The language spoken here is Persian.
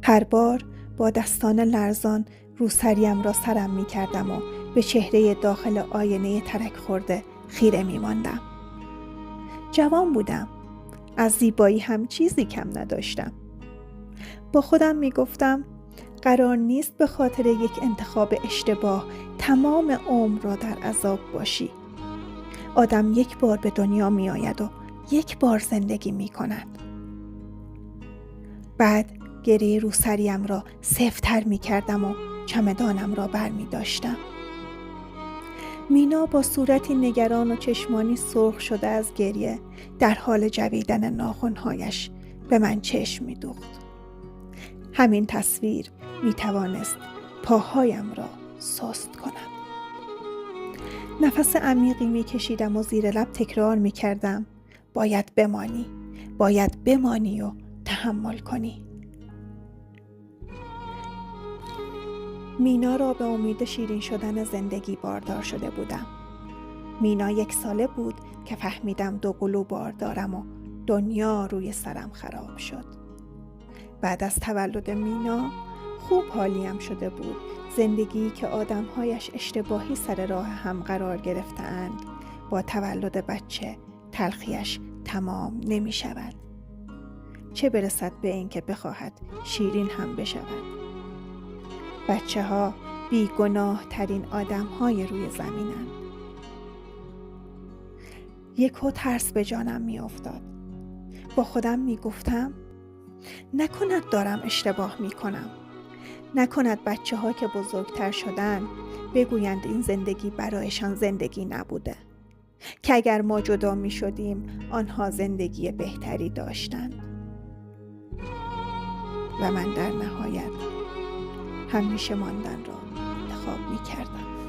هر بار با دستان لرزان روسریم را سرم می کردم و به چهره داخل آینه ترک خورده خیره می ماندم. جوان بودم. از زیبایی هم چیزی کم نداشتم. با خودم می گفتم قرار نیست به خاطر یک انتخاب اشتباه تمام عمر را در عذاب باشی. آدم یک بار به دنیا می آید و یک بار زندگی می کند. بعد گریه روسریم را سفت‌تر می کردم و چمدانم را بر می داشتم. مینا با صورتی نگران و چشمانی سرخ شده از گریه در حال جویدن ناخن‌هایش به من چشم می دوخت. همین تصویر می توانست پاهایم را سست کند. نفس عمیقی می کشیدم و زیر لب تکرار می کردم باید بمانی و تحمل کنی. مینا را به امید شیرین شدن زندگی باردار شده بودم. مینا 1 ساله بود که فهمیدم 2 قلو بار دارم و دنیا روی سرم خراب شد. بعد از تولد مینا خوب حالیم شده بود. زندگی که آدمهایش اشتباهی سر راه هم قرار گرفته‌اند با تولد بچه تلخیش تمام نمی شود. چه برسد به این که بخواهد شیرین هم بشود. بچه ها بیگناه ترین آدم های روی زمینند. یکو ترس به جانم می افتاد. با خودم می گفتم نکند دارم اشتباه می کنم. نکند بچه ها که بزرگتر شدن بگویند این زندگی برایشان زندگی نبوده. که اگر ما جدا می شدیم آنها زندگی بهتری داشتند. و من در نهایت همیشه ماندن را انتخاب می کردم.